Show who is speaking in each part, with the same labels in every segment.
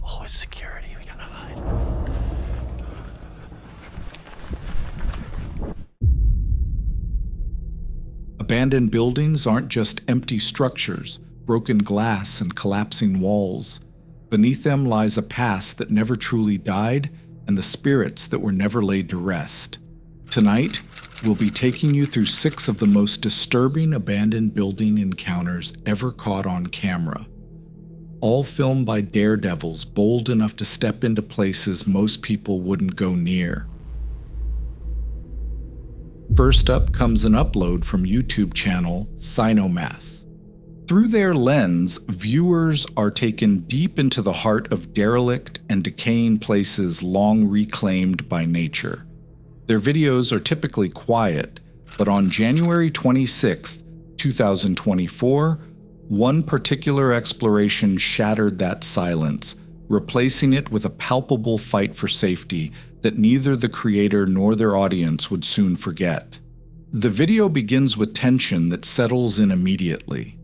Speaker 1: Oh, it's security. We gotta hide.
Speaker 2: Abandoned buildings aren't just empty structures, broken glass and collapsing walls. Beneath them lies a past that never truly died and the spirits that were never laid to rest. Tonight, we'll be taking you through 6 of the most disturbing abandoned building encounters ever caught on camera. All filmed by daredevils bold enough to step into places most people wouldn't go near. First up comes an upload from YouTube channel Sinomass. Through their lens, viewers are taken deep into the heart of derelict and decaying places long reclaimed by nature. Their videos are typically quiet, but on January 26, 2024, one particular exploration shattered that silence, replacing it with a palpable fight for safety that neither the creator nor their audience would soon forget. The video begins with tension that settles in immediately.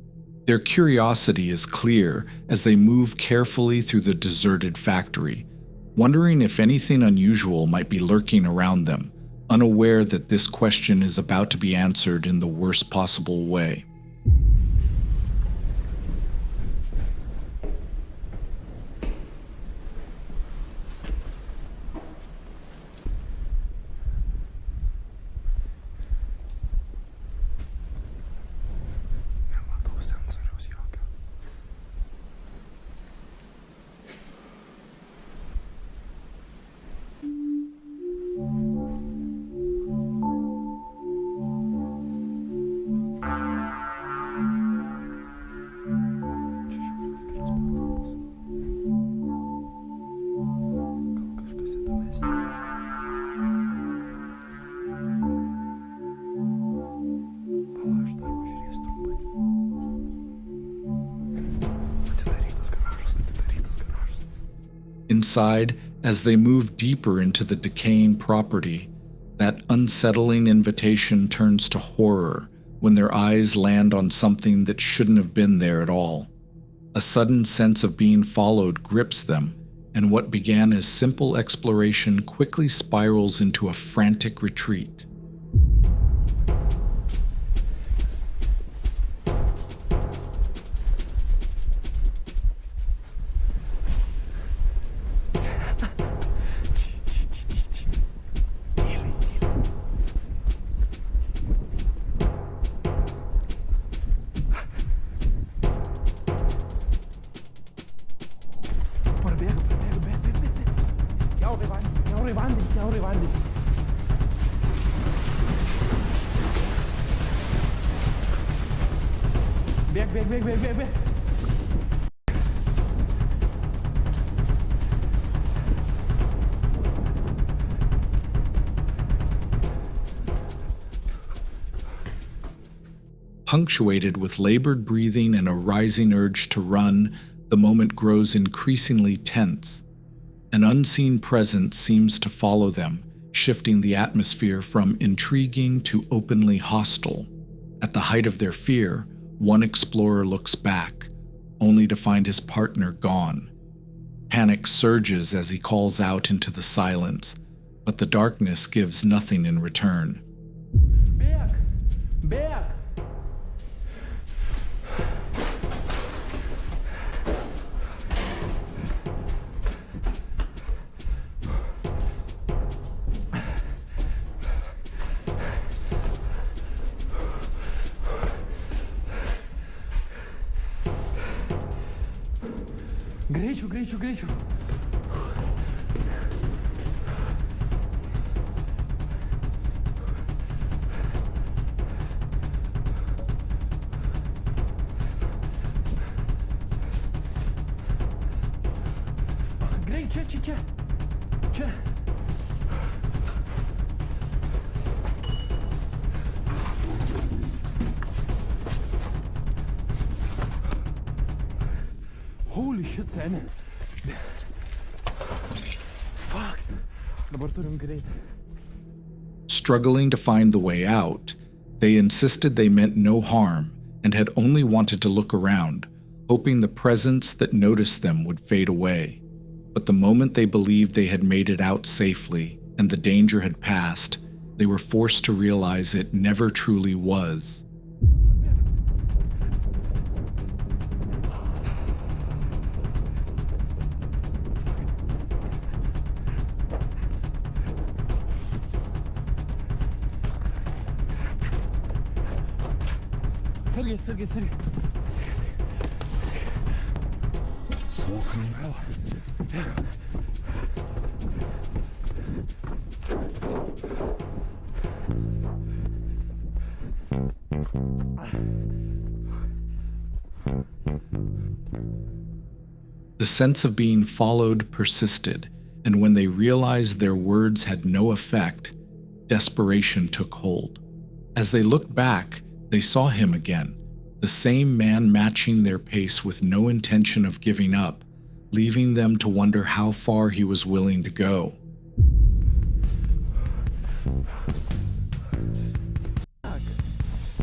Speaker 2: Their curiosity is clear as they move carefully through the deserted factory, wondering if anything unusual might be lurking around them, unaware that this question is about to be answered in the worst possible way. Inside, as they move deeper into the decaying property, that unsettling invitation turns to horror when their eyes land on something that shouldn't have been there at all. A sudden sense of being followed grips them, and what began as simple exploration quickly spirals into a frantic retreat.
Speaker 3: Beg.
Speaker 2: Punctuated with labored breathing and a rising urge to run, the moment grows increasingly tense. An unseen presence seems to follow them, shifting the atmosphere from intriguing to openly hostile. At the height of their fear, one explorer looks back, only to find his partner gone. Panic surges as he calls out into the silence, but the darkness gives nothing in return.
Speaker 3: Berg! Гречу. Че. Holy shit, Zähne. Fuck. Dabar turim greit.
Speaker 2: Struggling to find the way out, they insisted they meant no harm and had only wanted to look around, hoping the presence that noticed them would fade away. But the moment they believed they had made it out safely and the danger had passed, they were forced to realize it never truly was.
Speaker 3: Sergey.
Speaker 2: The sense of being followed persisted, and when they realized their words had no effect, desperation took hold. As they looked back, they saw him again, the same man matching their pace with no intention of giving up, leaving them to wonder how far he was willing to go.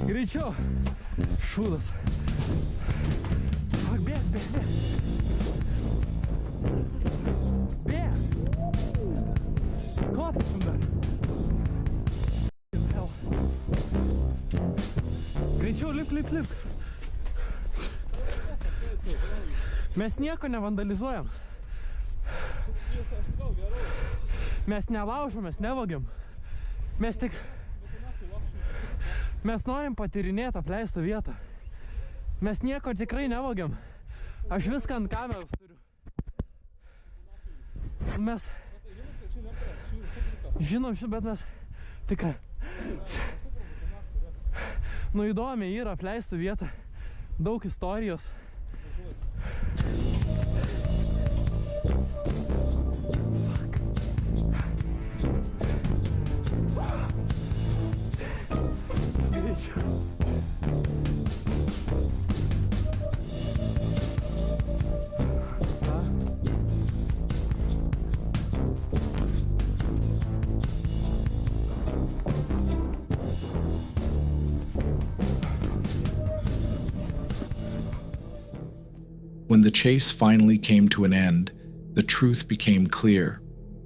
Speaker 3: Горячо. Шудос. Fuck, бег. Бег. Клапай сюда. Hell. Greičiau, lipk. Mes nieko nevandalizuojam. Mes nelaužom, mes nevagiam. Mes norim patyrinėti apleistą vietą. Mes nieko tikrai nevagiam. Aš viską ant kameros turiu. Mes žinom, bet mes tikrai. Nu įdomi yra apleista vieta. Daug istorijos.
Speaker 2: When the chase finally came to an end, the truth became clear.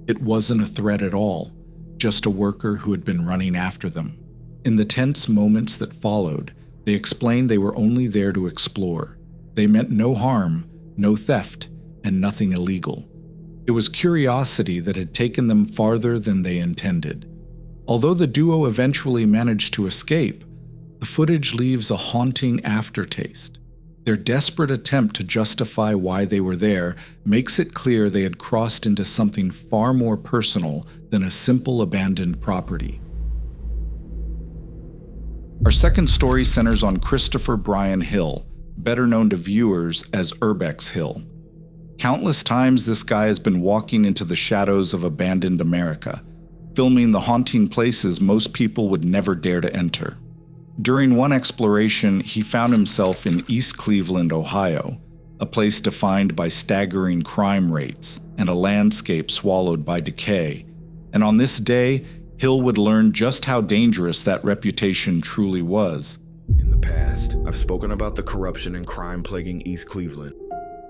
Speaker 2: It wasn't a threat at all, just a worker who had been running after them. In the tense moments that followed, they explained they were only there to explore. They meant no harm, no theft, and nothing illegal. It was curiosity that had taken them farther than they intended. Although the duo eventually managed to escape, the footage leaves a haunting aftertaste. Their desperate attempt to justify why they were there makes it clear they had crossed into something far more personal than a simple abandoned property. Our second story centers on Christopher Brian Hill, better known to viewers as Urbex Hill. Countless times this guy has been walking into the shadows of abandoned America, filming the haunting places most people would never dare to enter. During one exploration, he found himself in East Cleveland, Ohio, a place defined by staggering crime rates and a landscape swallowed by decay. And on this day, Hill would learn just how dangerous that reputation truly was.
Speaker 4: In the past, I've spoken about the corruption and crime plaguing East Cleveland,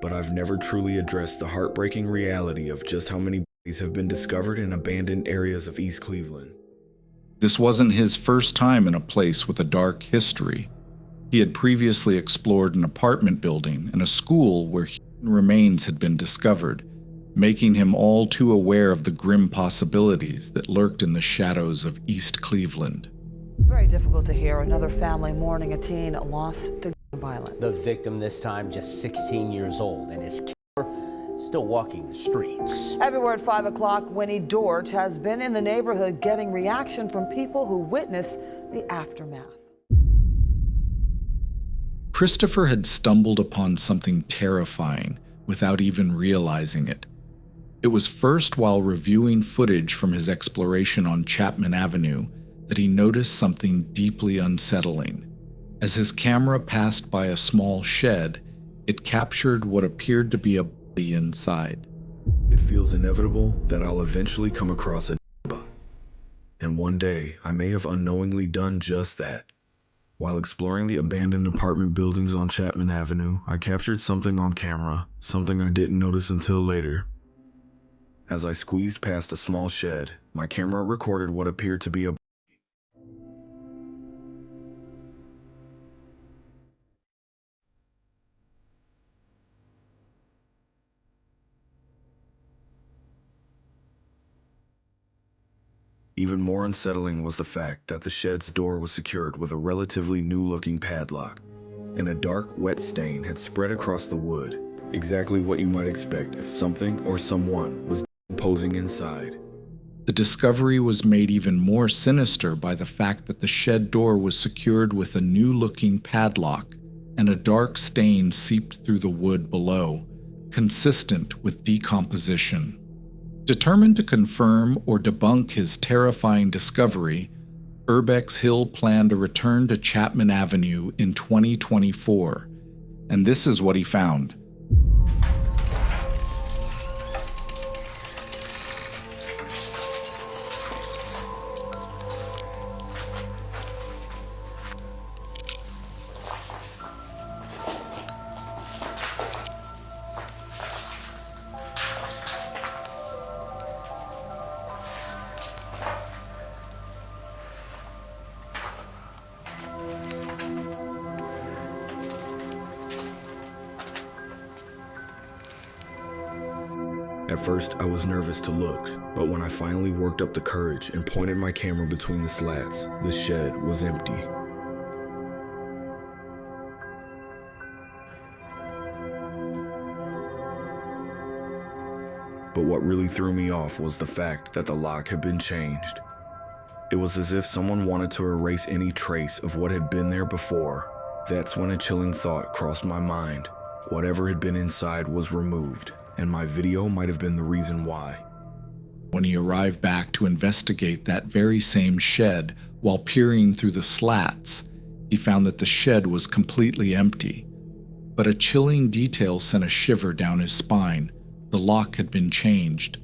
Speaker 4: but I've never truly addressed the heartbreaking reality of just how many bodies have been discovered in abandoned areas of East Cleveland.
Speaker 2: This wasn't his first time in a place with a dark history. He had previously explored an apartment building and a school where human remains had been discovered, making him all too aware of the grim possibilities that lurked in the shadows of East Cleveland.
Speaker 5: Very difficult to hear. Another family mourning a teen lost to violence.
Speaker 6: The victim this time just 16 years old and his killer still walking the streets.
Speaker 5: Everywhere at 5 o'clock, Winnie Dorch has been in the neighborhood getting reaction from people who witnessed the aftermath.
Speaker 2: Christopher had stumbled upon something terrifying without even realizing it. It was first while reviewing footage from his exploration on Chapman Avenue that he noticed something deeply unsettling. As his camera passed by a small shed, it captured what appeared to be a inside.
Speaker 4: It feels inevitable that I'll eventually come across a d***ba. And one day, I may have unknowingly done just that. While exploring the abandoned apartment buildings on Chapman Avenue, I captured something on camera, something I didn't notice until later. As I squeezed past a small shed, my camera recorded what appeared to be a Even more unsettling was the fact that the shed's door was secured with a relatively new-looking padlock, and a dark, wet stain had spread across the wood, exactly what you might expect if something or someone was posing inside.
Speaker 2: The discovery was made even more sinister by the fact that the shed door was secured with a new-looking padlock, and a dark stain seeped through the wood below, consistent with decomposition. Determined to confirm or debunk his terrifying discovery, Urbex Hill planned a return to Chapman Avenue in 2024, and this is what he found.
Speaker 4: At first, I was nervous to look, but when I finally worked up the courage and pointed my camera between the slats, the shed was empty. But what really threw me off was the fact that the lock had been changed. It was as if someone wanted to erase any trace of what had been there before. That's when a chilling thought crossed my mind. Whatever had been inside was removed, and my video might have been the reason why.
Speaker 2: When he arrived back to investigate that very same shed while peering through the slats, he found that the shed was completely empty. But a chilling detail sent a shiver down his spine. The lock had been changed.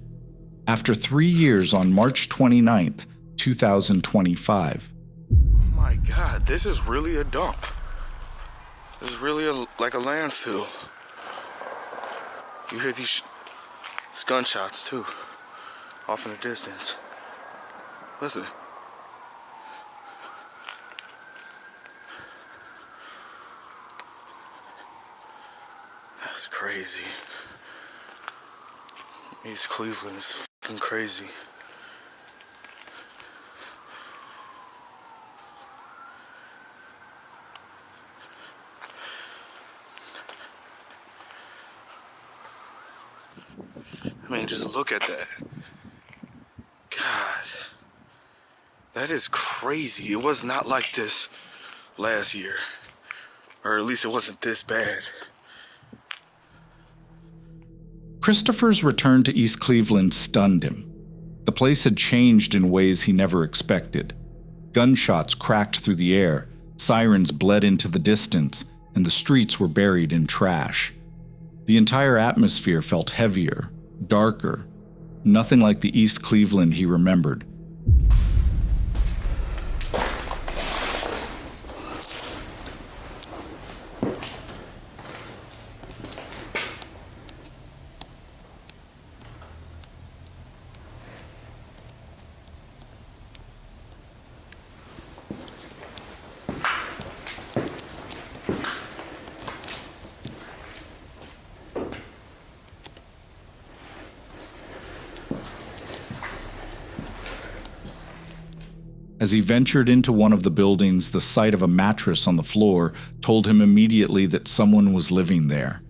Speaker 2: After 3 years, on March 29th, 2025.
Speaker 7: Oh my God, this is really a dump. This is really like a landfill. You hear these gunshots too, off in the distance. Listen. That's crazy. East Cleveland is fucking crazy. I mean, just look at that. God. That is crazy. It was not like this last year. Or at least it wasn't this bad.
Speaker 2: Christopher's return to East Cleveland stunned him. The place had changed in ways he never expected. Gunshots cracked through the air, sirens bled into the distance, and the streets were buried in trash. The entire atmosphere felt heavier, darker, nothing like the East Cleveland he remembered. As he ventured into one of the buildings, the sight of a mattress on the floor told him immediately that someone was living there.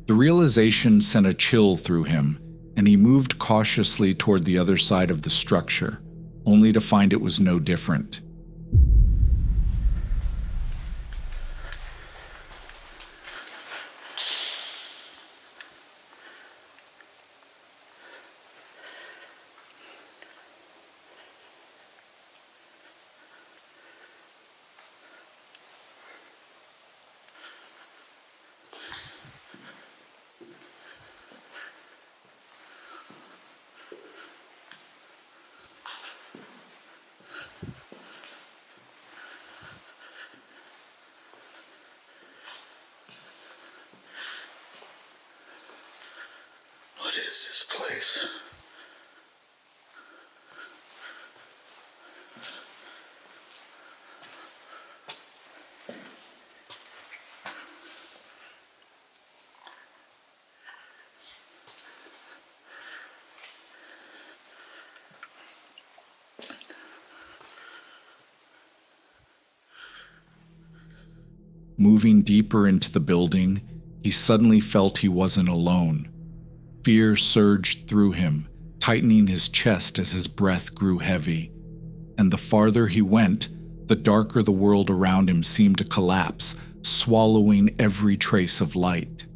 Speaker 2: The realization sent a chill through him, and he moved cautiously toward the other side of the structure, only to find it was no different.
Speaker 7: is this place?
Speaker 2: Moving deeper into the building, he suddenly felt he wasn't alone. Fear surged through him, tightening his chest as his breath grew heavy. And the farther he went, the darker the world around him seemed to collapse, swallowing every trace of light.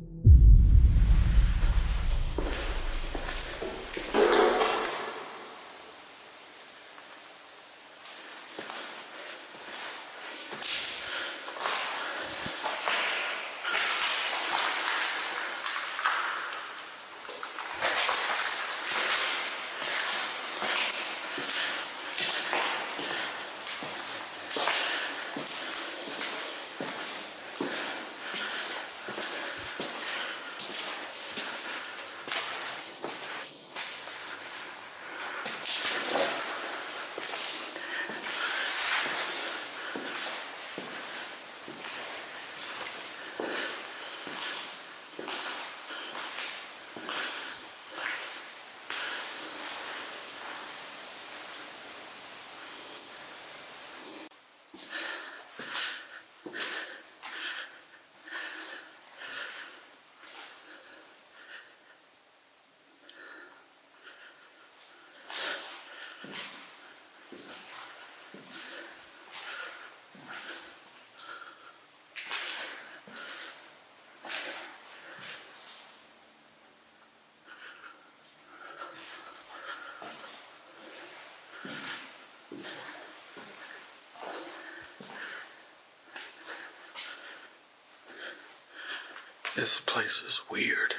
Speaker 7: This place is weird.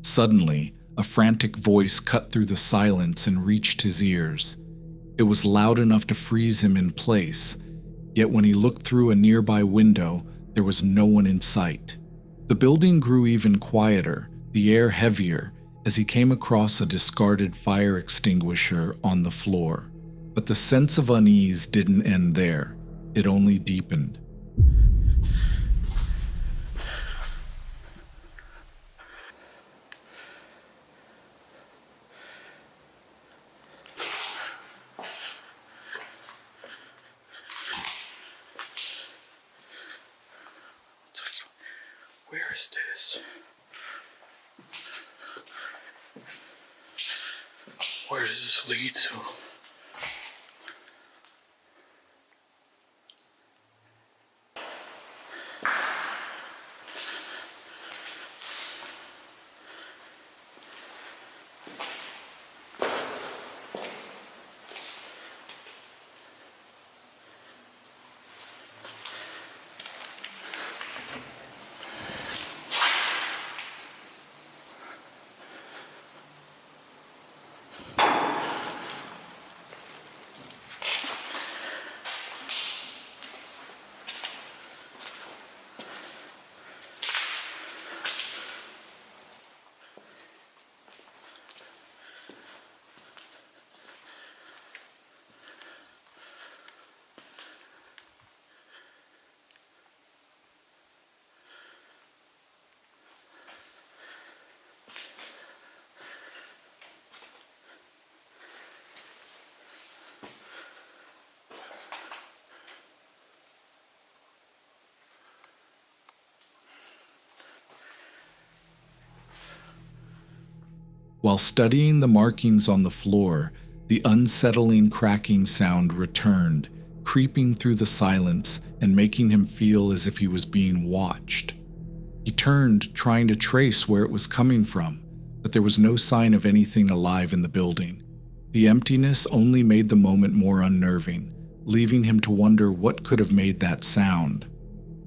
Speaker 2: Suddenly, a frantic voice cut through the silence and reached his ears. It was loud enough to freeze him in place, yet when he looked through a nearby window, there was no one in sight. The building grew even quieter, the air heavier, as he came across a discarded fire extinguisher on the floor. But the sense of unease didn't end there. It only deepened.
Speaker 7: Where is this? Where does this lead to?
Speaker 2: While studying the markings on the floor, the unsettling cracking sound returned, creeping through the silence and making him feel as if he was being watched. He turned, trying to trace where it was coming from, but there was no sign of anything alive in the building. The emptiness only made the moment more unnerving, leaving him to wonder what could have made that sound.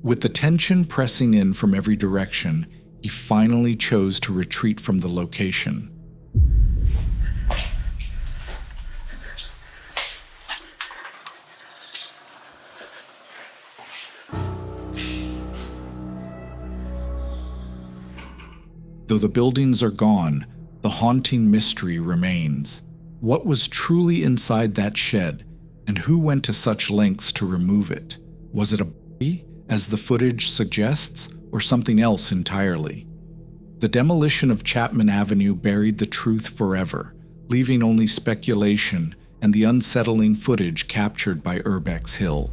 Speaker 2: With the tension pressing in from every direction, he finally chose to retreat from the location. Though the buildings are gone, the haunting mystery remains. What was truly inside that shed, and who went to such lengths to remove it? Was it a body, as the footage suggests, or something else entirely? The demolition of Chapman Avenue buried the truth forever, leaving only speculation and the unsettling footage captured by Urbex Hill.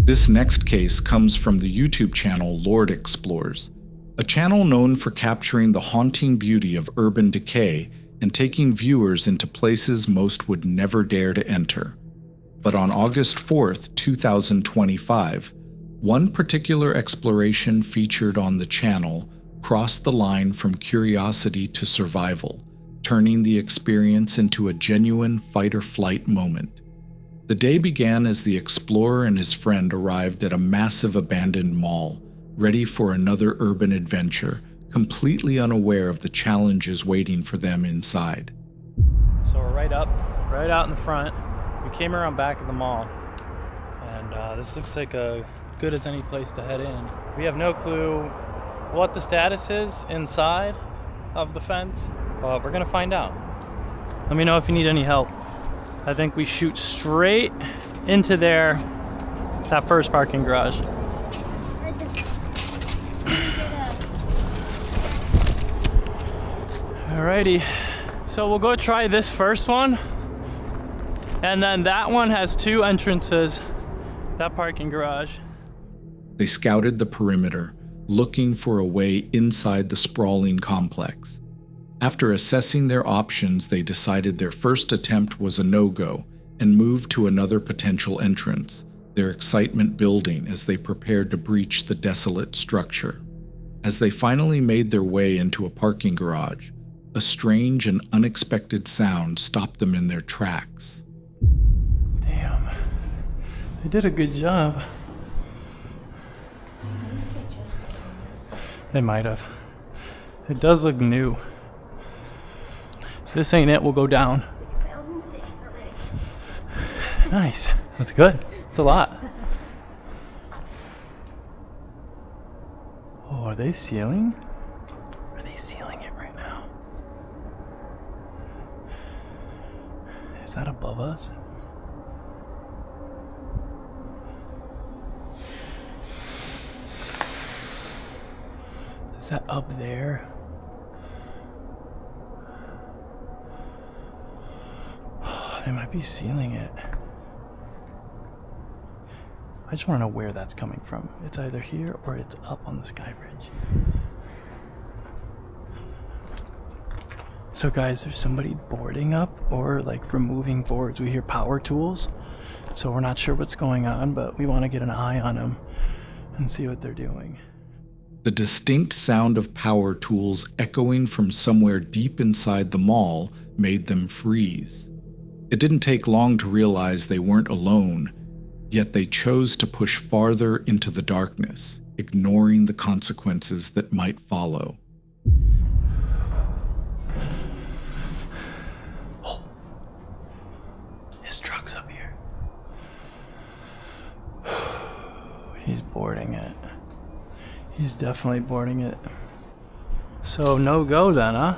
Speaker 2: This next case comes from the YouTube channel Lord Explores, a channel known for capturing the haunting beauty of urban decay and taking viewers into places most would never dare to enter. But on August 4th, 2025, one particular exploration featured on the channel crossed the line from curiosity to survival, turning the experience into a genuine fight-or-flight moment. The day began as the explorer and his friend arrived at a massive abandoned mall, ready for another urban adventure, completely unaware of the challenges waiting for them inside.
Speaker 3: So we're right out in the front. We came around back of the mall, and this looks like a good as any place to head in. We have no clue what the status is inside of the fence, but we're gonna find out. Let me know if you need any help. I think we shoot straight into that first parking garage. Alrighty, so we'll go try this first one, and then that one has two entrances, that parking garage.
Speaker 2: They scouted the perimeter, looking for a way inside the sprawling complex. After assessing their options, they decided their first attempt was a no-go and moved to another potential entrance, their excitement building as they prepared to breach the desolate structure. As they finally made their way into a parking garage, a strange and unexpected sound stopped them in their tracks.
Speaker 3: Damn, they did a good job. They might have. It does look new. If this ain't it, we'll go down.
Speaker 8: 6,000 steps already.
Speaker 3: Nice. That's good. It's a lot. Oh, are they sealing? Are they sealing it right now? Is that above us? Is that up there? Oh, they might be sealing it. I just want to know where that's coming from. It's either here or it's up on the sky bridge. So guys, there's somebody boarding up or like removing boards. We hear power tools, so we're not sure what's going on, but we want to get an eye on them and see what they're doing.
Speaker 2: The distinct sound of power tools echoing from somewhere deep inside the mall made them freeze. It didn't take long to realize they weren't alone, yet they chose to push farther into the darkness, ignoring the consequences that might follow.
Speaker 3: Oh, his truck's up here. He's boarding it. He's definitely boarding it. So no go then, huh?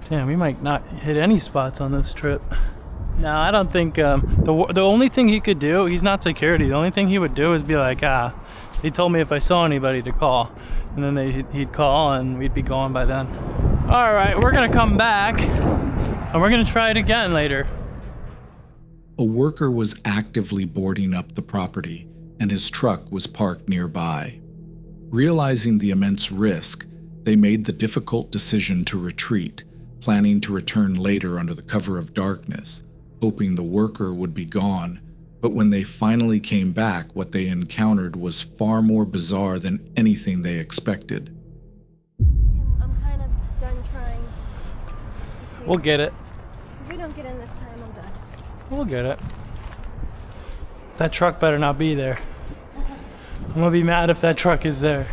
Speaker 3: Damn, we might not hit any spots on this trip. No, I don't think, the only thing he could do, he's not security, the only thing he would do is be like, he told me if I saw anybody to call. And then he'd call and we'd be gone by then. All right, we're gonna come back and we're gonna try it again later.
Speaker 2: A worker was actively boarding up the property, and his truck was parked nearby. Realizing the immense risk, they made the difficult decision to retreat, planning to return later under the cover of darkness, hoping the worker would be gone. But when they finally came back, what they encountered was far more bizarre than anything they expected.
Speaker 8: I'm kind of done trying.
Speaker 3: We'll get it.
Speaker 8: If we don't get in this time, I'm done.
Speaker 3: We'll get it. That truck better not be there. I'm gonna be mad if that truck is there.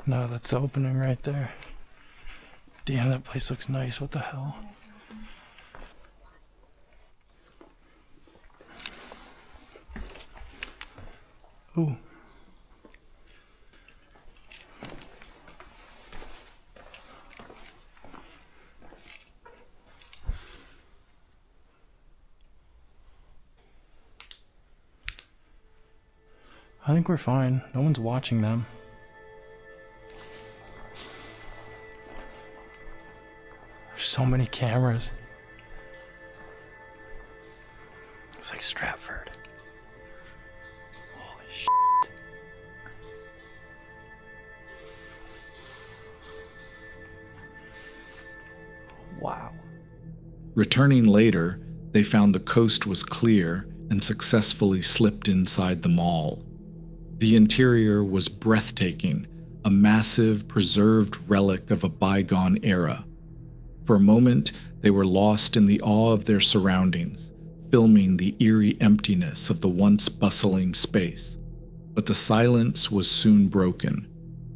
Speaker 3: No, that's the opening right there. Damn, that place looks nice. What the hell? Ooh. I think we're fine. No one's watching them. There's so many cameras. It's like Stratford. Holy shit. Wow.
Speaker 2: Returning later, they found the coast was clear and successfully slipped inside the mall. The interior was breathtaking, a massive, preserved relic of a bygone era. For a moment, they were lost in the awe of their surroundings, filming the eerie emptiness of the once bustling space. But the silence was soon broken.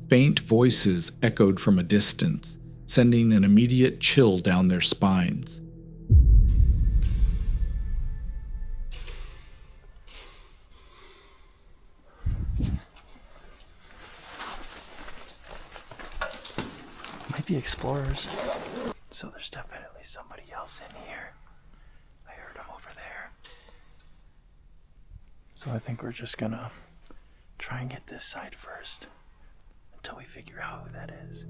Speaker 2: Faint voices echoed from a distance, sending an immediate chill down their spines.
Speaker 3: Might be explorers. So there's definitely somebody else in here. I heard him over there. So I think we're just gonna try and get this side first until we figure out who that is.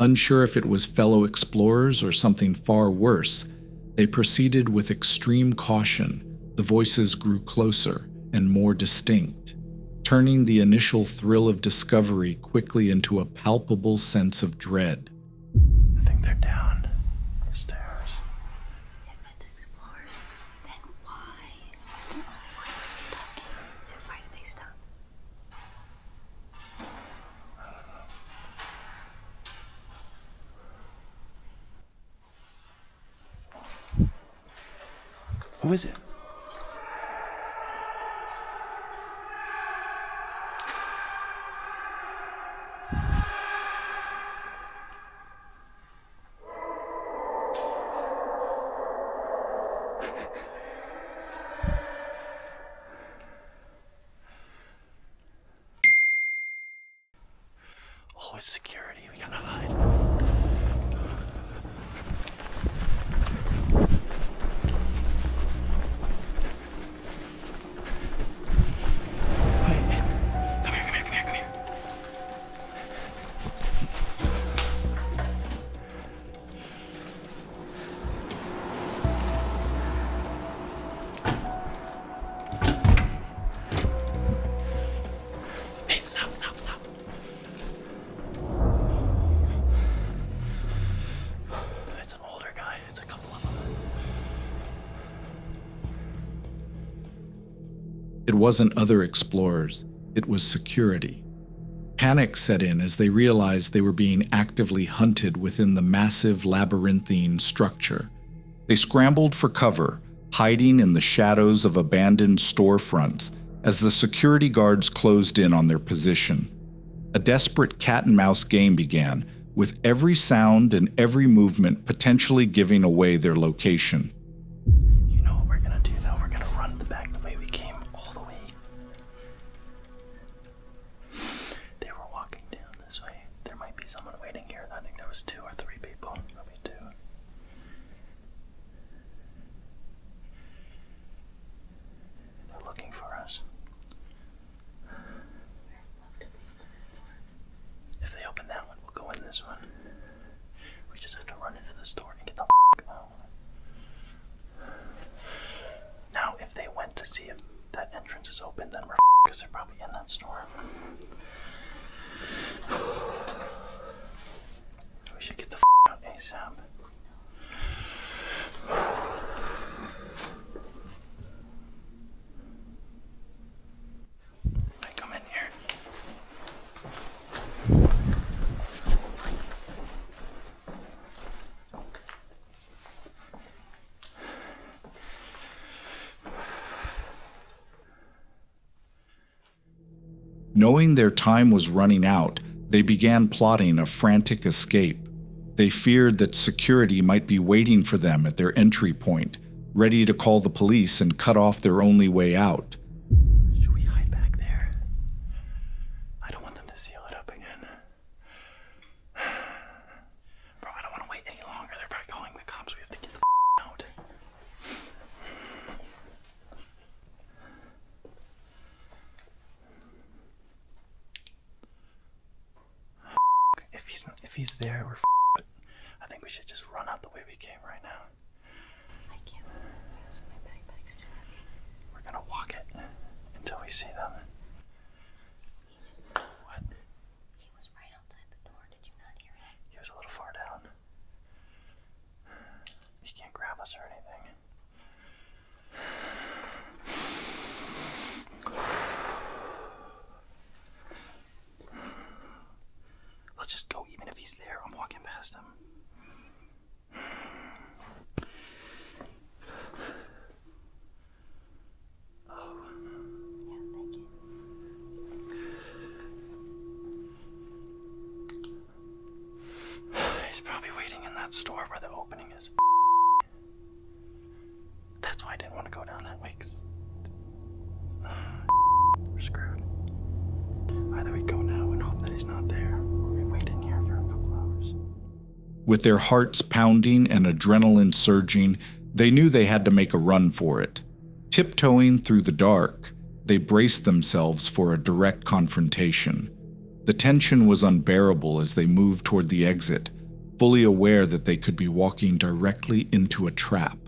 Speaker 2: Unsure if it was fellow explorers or something far worse, they proceeded with extreme caution. The voices grew closer and more distinct, turning the initial thrill of discovery quickly into a palpable sense of dread.
Speaker 3: I think they're down the stairs.
Speaker 8: If it's explorers, then why was there only one person talking? And why did they stop?
Speaker 3: Who is it?
Speaker 1: Oh, it's security. We gotta hide.
Speaker 2: It wasn't other explorers, it was security. Panic set in as they realized they were being actively hunted within the massive labyrinthine structure. They scrambled for cover, hiding in the shadows of abandoned storefronts as the security guards closed in on their position. A desperate cat-and-mouse game began, with every sound and every movement potentially giving away their location.
Speaker 3: You know what we're gonna do though? We're gonna run the back the way we came, all the way. They were walking down this way. There might be someone waiting here. I think there was 2 or 3 people. Maybe 2. They're looking for us. If they open that one, we'll go in this one. We just have to run into the store and get the out. Now, if they went to see if that entrance is open, then we're because they're probably in that store. We should get the out ASAP. Hey, come in here.
Speaker 2: Knowing their time was running out, They began plotting a frantic escape. They feared that security might be waiting for them at their entry point, ready to call the police and cut off their only way out.
Speaker 1: Should we hide back there? I don't want them to seal it up again. Bro, I don't want to wait any longer. They're probably calling the cops. We have to get the out. If he's there, we're f***ed. I think we should just run out the way we came right now.
Speaker 8: I can't move fast. My backpack's too heavy.
Speaker 1: We're gonna walk it until we see them. What?
Speaker 8: He was right outside the door. Did you not hear him?
Speaker 1: He was a little far down. He can't grab us or anything. Let's just go, even if he's there. I'm walking past him. Oh.
Speaker 8: Yeah, thank you.
Speaker 1: He's probably waiting in that store where the opening is. That's why I didn't want to go down that way, 'cause we're screwed. Either we go now and hope that he's not there, or we wait in here for a couple hours.
Speaker 2: With their hearts pounding and adrenaline surging, they knew they had to make a run for it. Tiptoeing through the dark, they braced themselves for a direct confrontation. The tension was unbearable as they moved toward the exit, fully aware that they could be walking directly into a trap.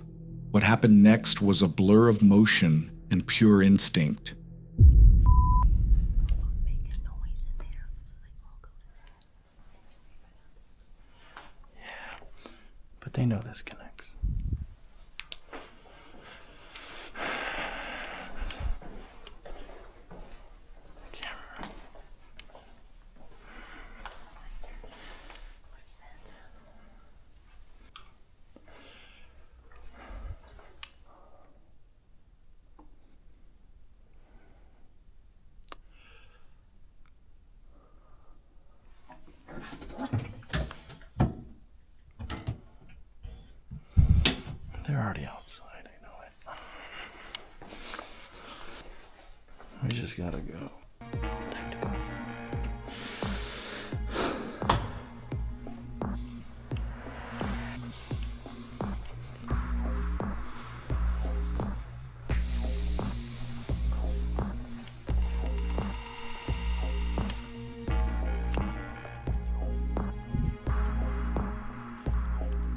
Speaker 2: What happened next was a blur of motion and pure instinct.
Speaker 8: Make a noise in there so they all go to bed.
Speaker 1: Yeah, but they know this connects. The camera.
Speaker 8: What's that sound?
Speaker 1: They're already outside, I know it. We just gotta go. Time to go.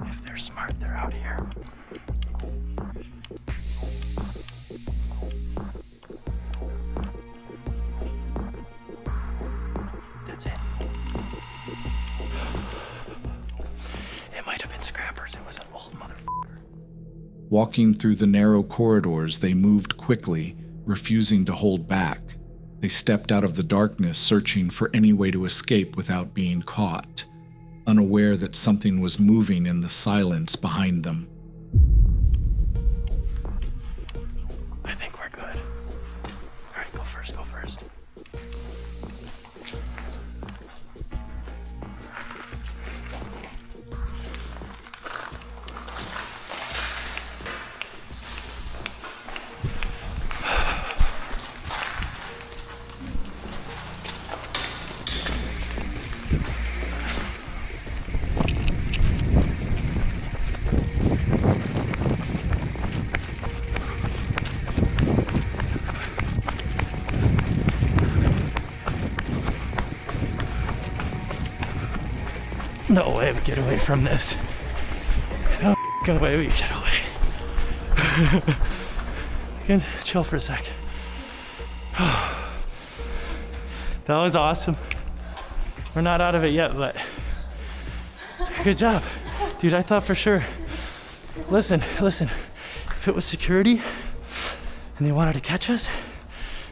Speaker 1: If they're smart, they're out here. That's it. It might have been Scrappers. It was an old motherfucker.
Speaker 2: Walking through the narrow corridors, they moved quickly, refusing to hold back. They stepped out of the darkness, searching for any way to escape without being caught, unaware that something was moving in the silence behind them.
Speaker 1: I think we're good. All right, go first, go first. No way we get away from this. No way we get away. We can chill for a sec. That was awesome. We're not out of it yet, but good job. Dude, I thought for sure. Listen. If it was security and they wanted to catch us,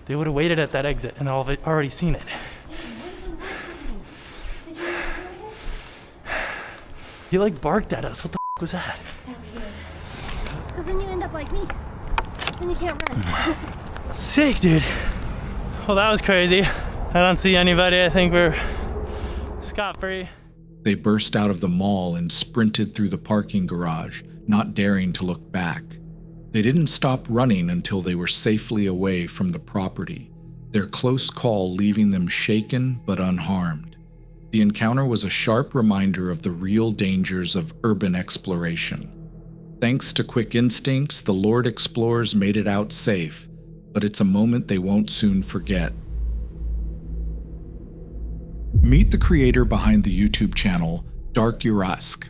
Speaker 1: they would have waited at that exit and already seen it. He like barked at us. What the f was that?
Speaker 8: Because then you end up like me. Then you can't run.
Speaker 3: Sick, dude. Well, that was crazy. I don't see anybody. I think we're scot-free.
Speaker 2: They burst out of the mall and sprinted through the parking garage, not daring to look back. They didn't stop running until they were safely away from the property, their close call leaving them shaken but unharmed. The encounter was a sharp reminder of the real dangers of urban exploration. Thanks to quick instincts, the Lord explorers made it out safe, but it's a moment they won't soon forget. Meet the creator behind the YouTube channel, Dark Urask.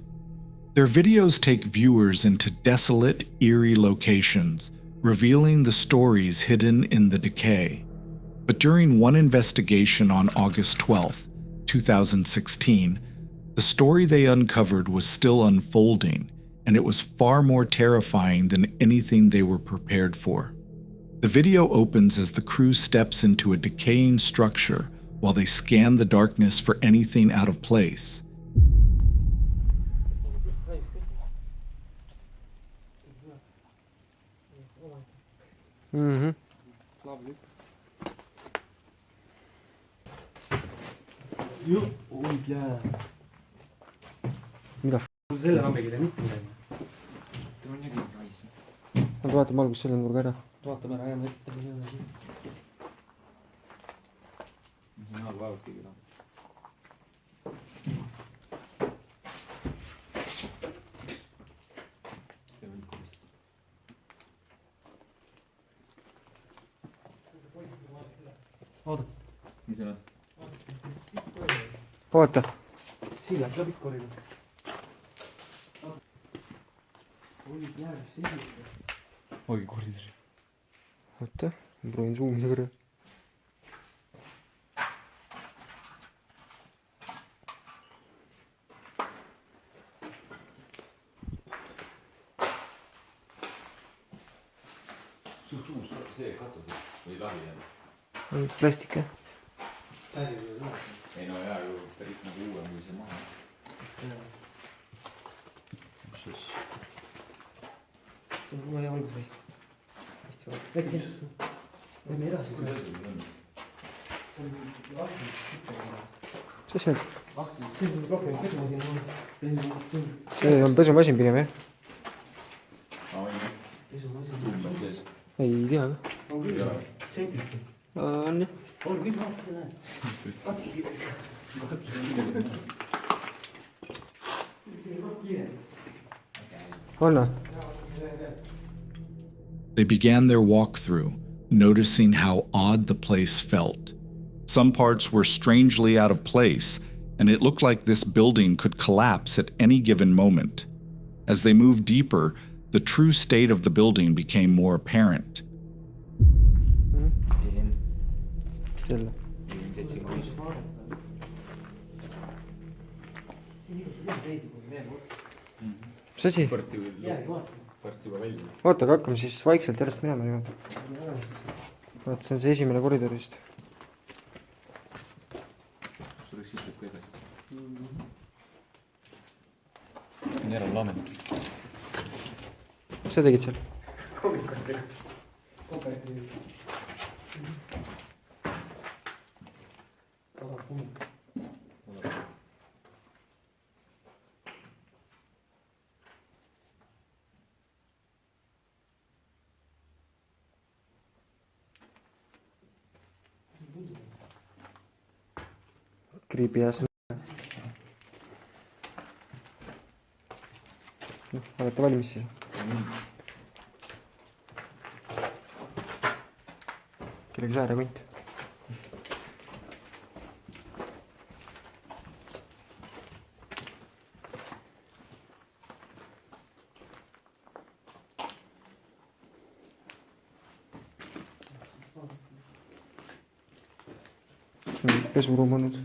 Speaker 2: Their videos take viewers into desolate, eerie locations, revealing the stories hidden in the decay. But during one investigation on August 12th, 2016, the story they uncovered was still unfolding, and it was far more terrifying than anything they were prepared for. The video opens as the crew steps into a decaying structure while they scan the darkness for anything out of place.
Speaker 9: Nad vaatame alguses selle nurga ära. Oota. Oota, ma proovin suumida korra.
Speaker 10: suht uus see katus või lahi jälle?
Speaker 9: Plastik jah?
Speaker 10: Ei no jaa, ju päris nagu uuem kui see maha. Mis siis?
Speaker 9: See on hea valgusvist. Väike siin. Lähme edasi. Mis see on? See on pesumasin pigem jah? Ei tea ka. On jah. On.
Speaker 2: They began their walkthrough, noticing how odd the place felt. Some parts were strangely out of place, and it looked like this building could collapse at any given moment. As they moved deeper, the true state of the building became more apparent.
Speaker 9: Mis asi? Oota, aga hakkame siis vaikselt järjest minema niimoodi. Vaata, see on see esimene koridor vist.
Speaker 10: Järel laamend.
Speaker 9: Mis sa tegid seal? Creepy ass. Olete valmis siis? Kellegi sääre kunt. Pesuruum on nüüd.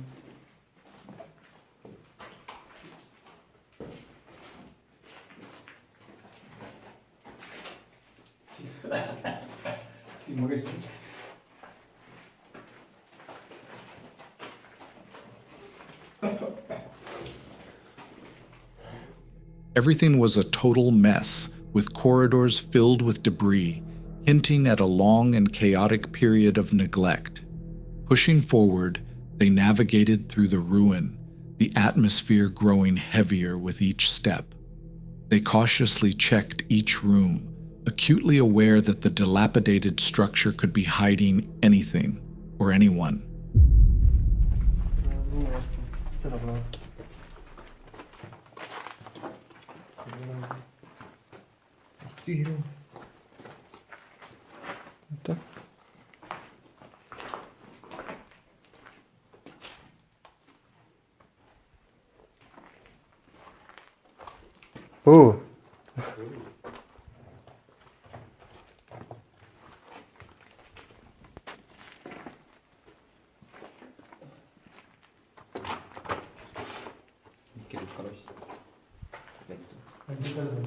Speaker 2: Everything was a total mess, with corridors filled with debris, hinting at a long and chaotic period of neglect. Pushing forward, they navigated through the ruin, the atmosphere growing heavier with each step. They cautiously checked each room, acutely aware that the dilapidated structure could be hiding anything or anyone.
Speaker 9: Oh.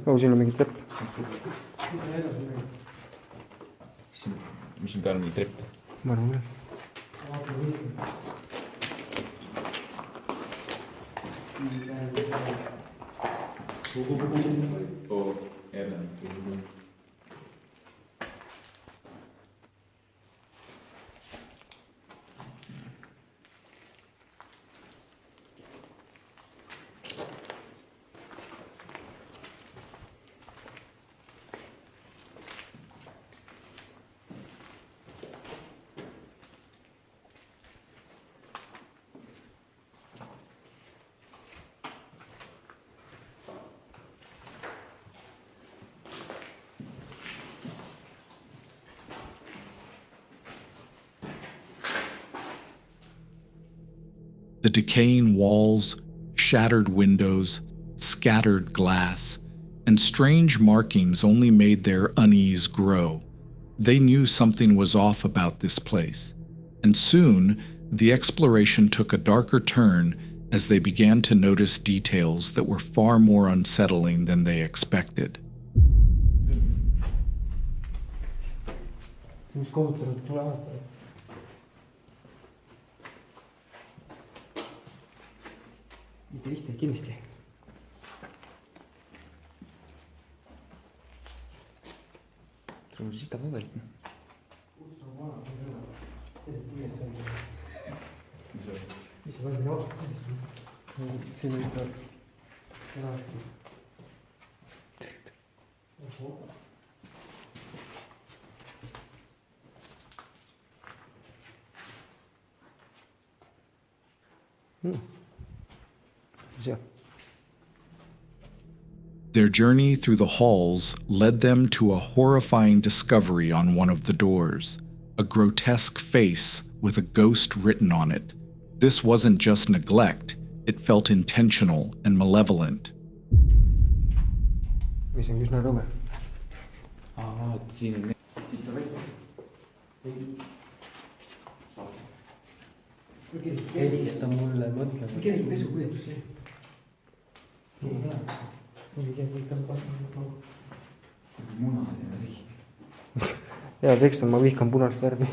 Speaker 9: Oh, siin on mingi trepp.
Speaker 10: mis siin peal on, mingi trepp?
Speaker 9: Ma arvan küll.
Speaker 2: The decaying walls, shattered windows, scattered glass, and strange markings only made their unease grow. They knew something was off about this place, and soon the exploration took a darker turn as they began to notice details that were far more unsettling than they expected.
Speaker 9: Kindlasti.
Speaker 10: sul on sita paberit.
Speaker 9: Siin oli ka
Speaker 2: Their journey through the halls led them to a horrifying discovery on one of the doors, a grotesque face with a ghost written on it. This wasn't just neglect, it felt intentional and malevolent.
Speaker 9: mis on üsna rõve.
Speaker 10: Vaata, siin on siit saab välja.
Speaker 9: Helista mulle, mõtle. See keegi pesukujätus see.
Speaker 10: Munaline riht.
Speaker 9: Hea tekst on, ma vihkan punast värvi.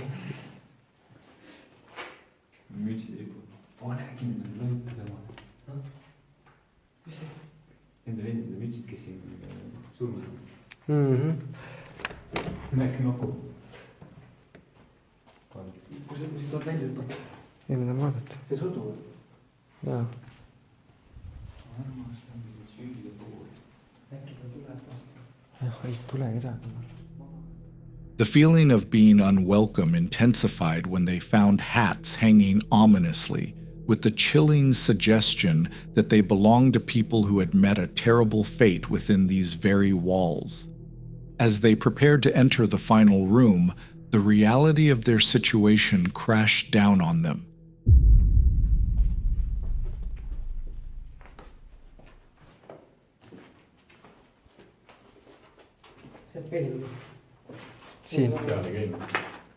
Speaker 10: Mütsi lipu. Näe, kindel lõipu tema. Mis see? Enda vendide mütsid, kes siin surnud on. Näe, noku. Kus see tuleb välja hüpata?
Speaker 9: Ei, mida ma vaadata.
Speaker 10: See sõdu?
Speaker 9: Jaa.
Speaker 10: Armas on süüdide puhul. Äkki ta tuleb vastu.
Speaker 9: Jah, ei tule midagi.
Speaker 2: The feeling of being unwelcome intensified when they found hats hanging ominously, with the chilling suggestion that they belonged to people who had met a terrible fate within these very walls. As they prepared to enter the final room, the reality of their situation crashed down on them.
Speaker 9: Siin.
Speaker 10: Seal ei käinud.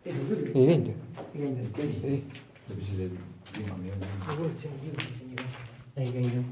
Speaker 9: Ei käinud ju.
Speaker 10: Ei käinud.
Speaker 9: Ei.
Speaker 10: Läbi selle ilmane ei ole.
Speaker 9: Ma kuuled, see on kindlasti nii. Ei käinud ju.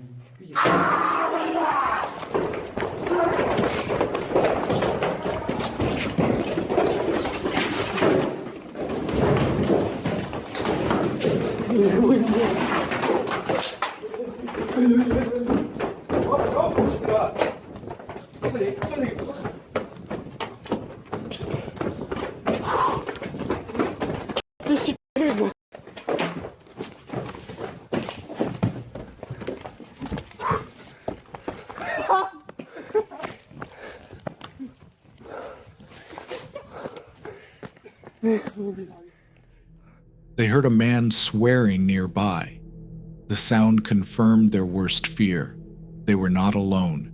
Speaker 2: They heard a man swearing nearby. The sound confirmed their worst fear. They were not alone,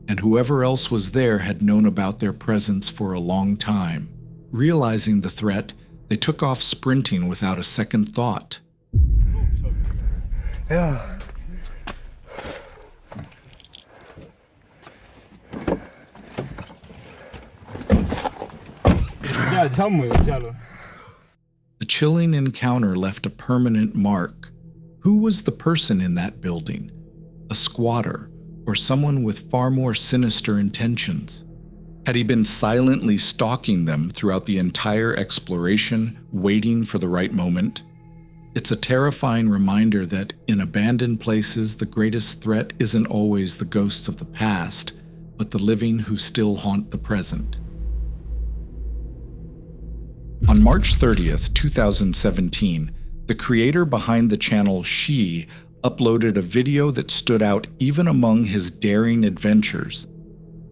Speaker 2: and whoever else was there had known about their presence for a long time. Realizing the threat, they took off sprinting without a second thought.
Speaker 9: Yeah.
Speaker 2: The chilling encounter left a permanent mark. Who was the person in that building? A squatter, or someone with far more sinister intentions? Had he been silently stalking them throughout the entire exploration, waiting for the right moment? It's a terrifying reminder that in abandoned places, the greatest threat isn't always the ghosts of the past, but the living who still haunt the present. On March 30th, 2017, the creator behind the channel She uploaded a video that stood out even among his daring adventures.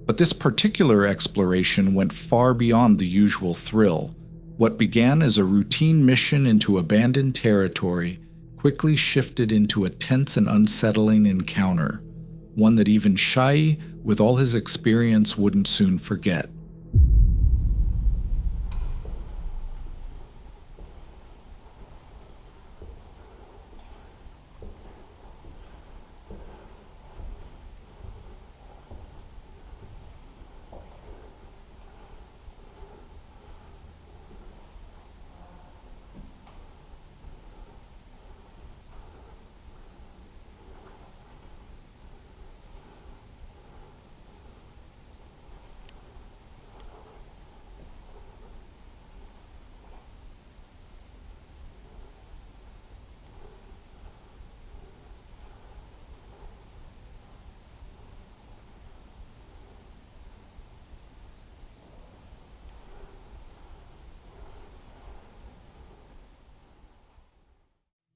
Speaker 2: But this particular exploration went far beyond the usual thrill. What began as a routine mission into abandoned territory quickly shifted into a tense and unsettling encounter, one that even Shai, with all his experience, wouldn't soon forget.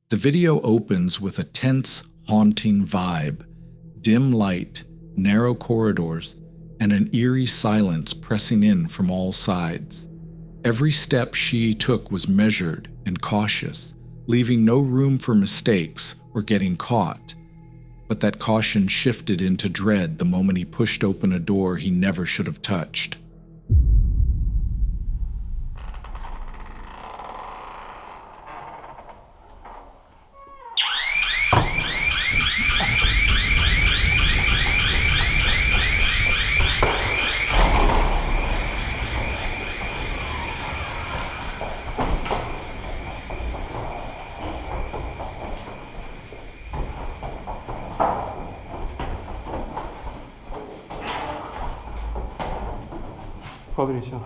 Speaker 2: The video opens with a tense, haunting vibe, dim light, narrow corridors, and an eerie silence pressing in from all sides. Every step She took was measured and cautious, leaving no room for mistakes or getting caught. But that caution shifted into dread the moment he pushed open a door he never should have touched.
Speaker 9: Poderia.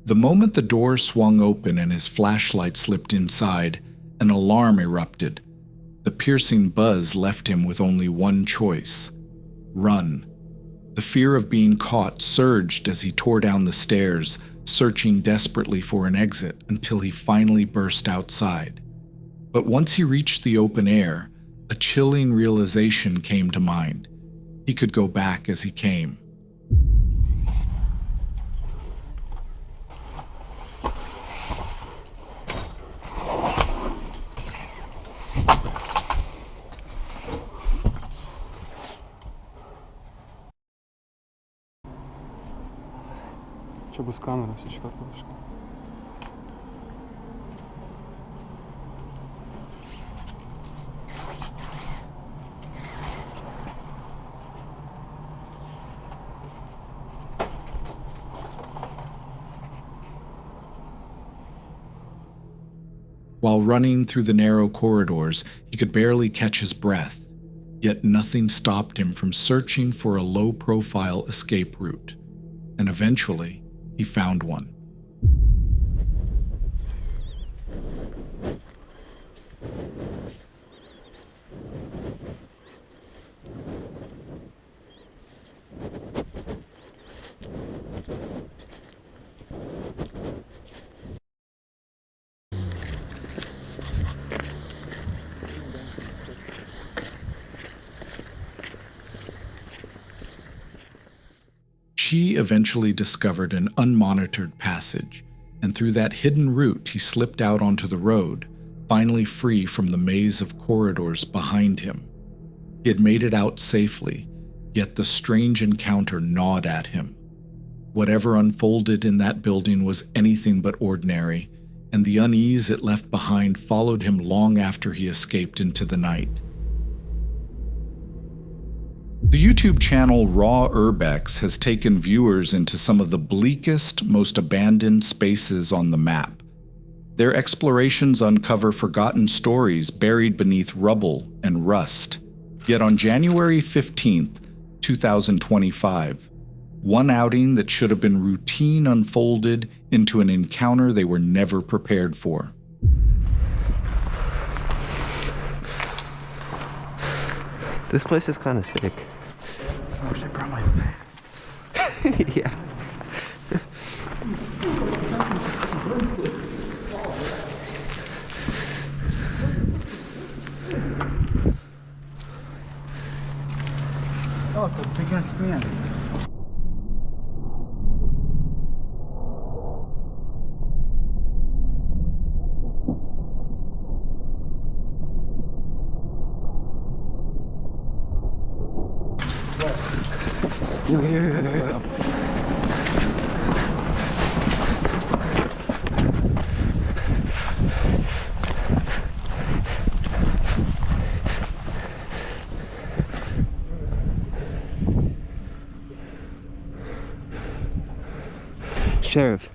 Speaker 9: The moment the door swung open and his flashlight slipped inside, an alarm erupted. The piercing buzz left him with only one choice: run. The fear of being caught surged as he tore down the stairs, searching desperately for an exit until he finally burst outside. But once he reached the open air, a chilling realization came to mind. He could go back as he came. Deixa eu buscar, mano. Deixa eu buscar.
Speaker 2: While running through the narrow corridors, he could barely catch his breath, yet nothing stopped him from searching for a low-profile escape route, and eventually he found one. She eventually discovered an unmonitored passage, and through that hidden route he slipped out onto the road, finally free from the maze of corridors behind him. He had made it out safely, yet the strange encounter gnawed at him. Whatever unfolded in that building was anything but ordinary, and the unease it left behind followed him long after he escaped into the night. The YouTube channel Raw Urbex has taken viewers into some of the bleakest, most abandoned spaces on the map. Their explorations uncover forgotten stories buried beneath rubble and rust. Yet on January 15th, 2025, one outing that should have been routine unfolded into an encounter they were never prepared for.
Speaker 11: This place is kind of sick.
Speaker 10: I wish I brought my pants.
Speaker 11: Yeah.
Speaker 10: Oh, it's a big ass man.
Speaker 11: Yeah. Sheriff.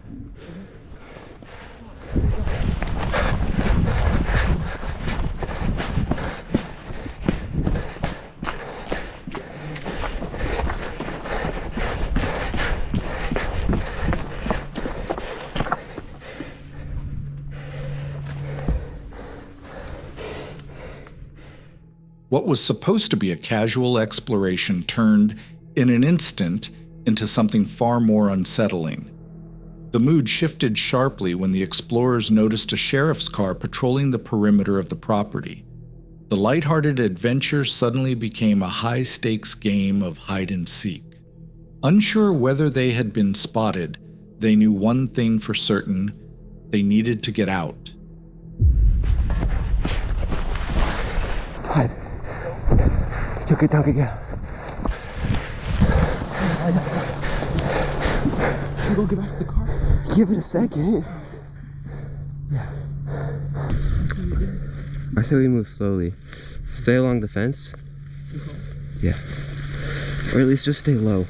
Speaker 2: What was supposed to be a casual exploration turned, in an instant, into something far more unsettling. The mood shifted sharply when the explorers noticed a sheriff's car patrolling the perimeter of the property. The lighthearted adventure suddenly became a high-stakes game of hide-and-seek. Unsure whether they had been spotted, they knew one thing for certain: they needed to get out.
Speaker 11: Hide. Don't get down.
Speaker 10: Should we go get back to the car?
Speaker 11: Give it a second.
Speaker 10: Yeah.
Speaker 11: I say we move slowly. Stay along the fence. Yeah. Or at least just stay low.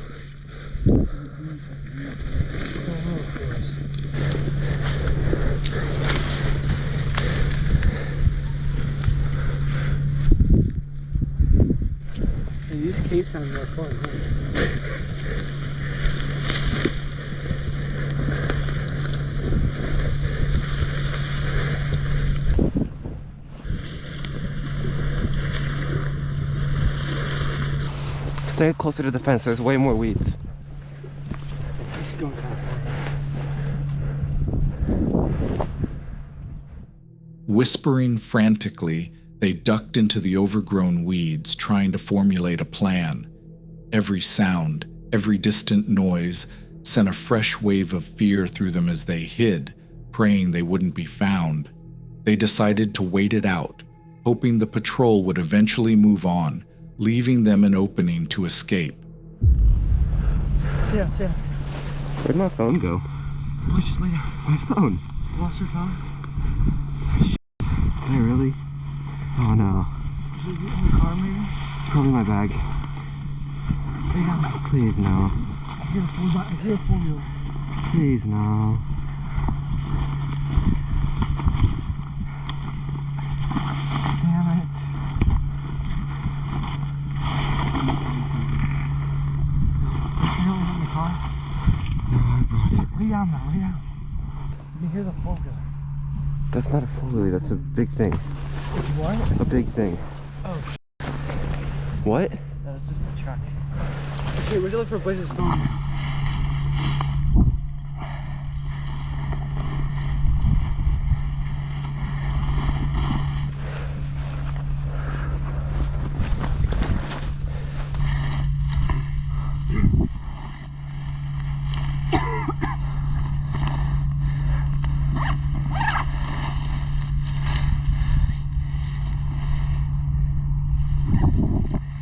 Speaker 10: Hey, these caves sound more fun, huh?
Speaker 11: Stay closer to the fence, there's way more weeds.
Speaker 10: Just going kind of
Speaker 2: Whispering frantically, they ducked into the overgrown weeds, trying to formulate a plan. Every sound, every distant noise sent a fresh wave of fear through them as they hid, praying they wouldn't be found. They decided to wait it out, hoping the patrol would eventually move on, leaving them an opening to escape.
Speaker 10: Sit down.
Speaker 11: Where'd my phone go?
Speaker 10: Let's just lay down.
Speaker 11: My phone?
Speaker 10: You lost your phone?
Speaker 11: Did I really? Oh no.
Speaker 10: Did you get in the car maybe?
Speaker 11: It's probably my bag.
Speaker 10: Lay down.
Speaker 11: Please no.
Speaker 10: I hear a four-wheeler.
Speaker 11: Please no.
Speaker 10: down now, lay down. You can hear the four-wheeler.
Speaker 11: That's not a four-wheeler, that's a big thing.
Speaker 10: What?
Speaker 11: A big thing.
Speaker 10: Oh,
Speaker 11: What?
Speaker 10: that was just a truck. Okay, we're gonna look for Blaze's phone.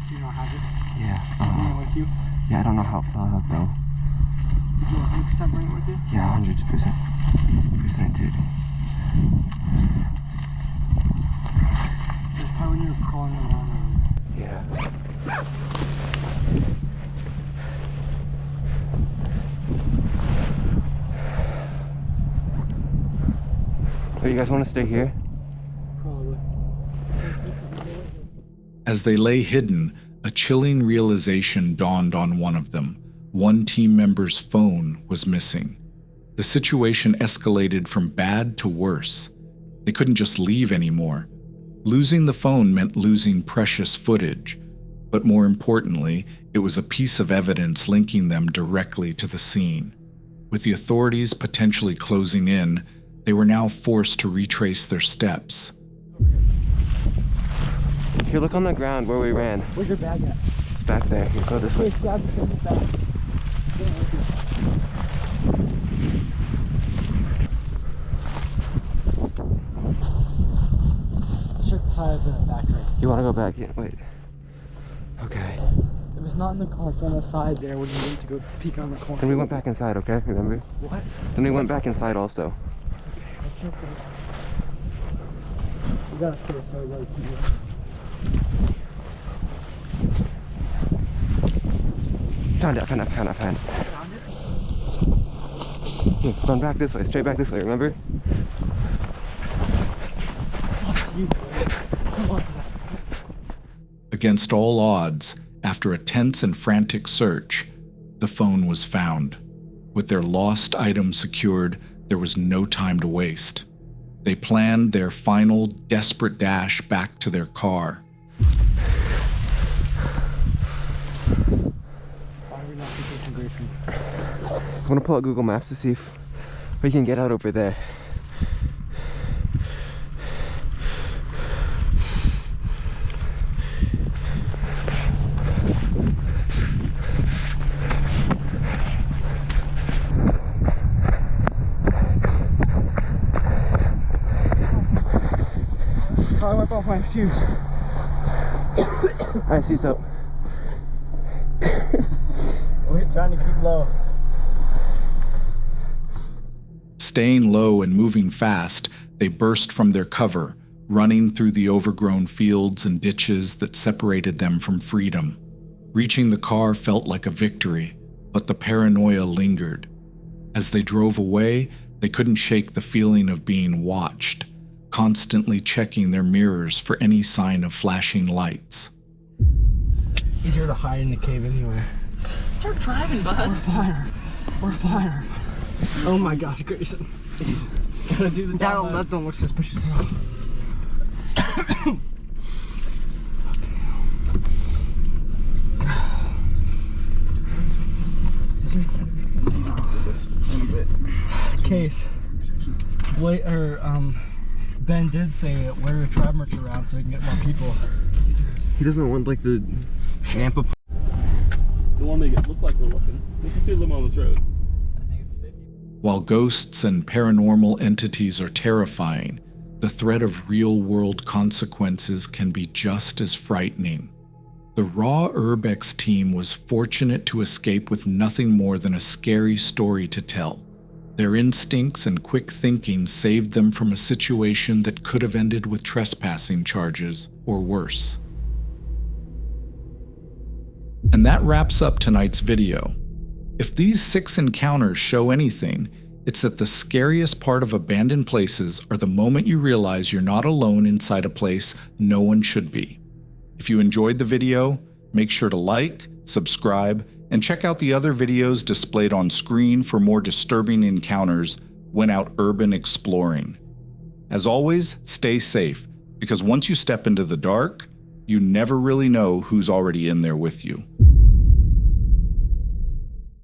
Speaker 10: Do you not have it?
Speaker 11: Yeah.
Speaker 10: Bring it with you?
Speaker 11: Yeah, I don't know how it fell out though.
Speaker 10: Did you 100% bring it with you?
Speaker 11: Yeah, 100%, dude.
Speaker 10: There's probably when you were crawling around over there.
Speaker 11: Yeah. Oh, you guys want to stay here?
Speaker 10: Probably.
Speaker 2: As they lay hidden, a chilling realization dawned on one of them. One team member's phone was missing. The situation escalated from bad to worse. They couldn't just leave anymore. Losing the phone meant losing precious footage, but more importantly, it was a piece of evidence linking them directly to the scene. With the authorities potentially closing in, they were now forced to retrace their steps.
Speaker 11: Here, look on the ground where we ran.
Speaker 10: Where's your bag at?
Speaker 11: It's back there. Here, go this way.
Speaker 10: Wait, grab the bag. Check the side of the factory.
Speaker 11: You want to go back? Yeah, wait. Okay.
Speaker 10: If it's not in the car, it's on the side there when you need to go peek on the corner.
Speaker 11: Then we went back inside, okay? Remember?
Speaker 10: What?
Speaker 11: Then we went back inside also.
Speaker 10: Let's check this. We gotta stay so we gotta keep it.
Speaker 11: Found it.
Speaker 10: Found it?
Speaker 11: Here, run back this way, straight back this way, remember?
Speaker 2: Against all odds, after a tense and frantic search, the phone was found. With their lost item secured, there was no time to waste. They planned their final, desperate dash back to their car.
Speaker 10: Why are we not taking Grayson?
Speaker 11: I'm gonna pull out Google Maps to see if we can get out over there.
Speaker 10: I wipe off my shoes.
Speaker 11: Alright, seats up.
Speaker 10: We're trying to keep low.
Speaker 2: Staying low and moving fast, they burst from their cover, running through the overgrown fields and ditches that separated them from freedom. Reaching the car felt like a victory, but the paranoia lingered. As they drove away, they couldn't shake the feeling of being watched, constantly checking their mirrors for any sign of flashing lights.
Speaker 10: Easier to hide in the cave anyway.
Speaker 12: Start driving, bud.
Speaker 10: We're fired. Oh my gosh, Grayson. Gotta do the down. That don't look suspicious at all. Case. Ben did say wear your tribe merch around so we can get more people.
Speaker 11: He doesn't want like the Nampa.
Speaker 13: Don't want to make it look like we're looking. What's the speed limit on this road?
Speaker 12: I think it's 50.
Speaker 2: While ghosts and paranormal entities are terrifying, the threat of real-world consequences can be just as frightening. The Raw Urbex team was fortunate to escape with nothing more than a scary story to tell. Their instincts and quick thinking saved them from a situation that could have ended with trespassing charges or worse. And that wraps up tonight's video. If these 6 encounters show anything, it's that the scariest part of abandoned places are the moment you realize you're not alone inside a place no one should be. If you enjoyed the video, make sure to like, subscribe, And check out the other videos displayed on screen for more disturbing encounters when out urban exploring. As always, stay safe, because once you step into the dark, you never really know who's already in there with you.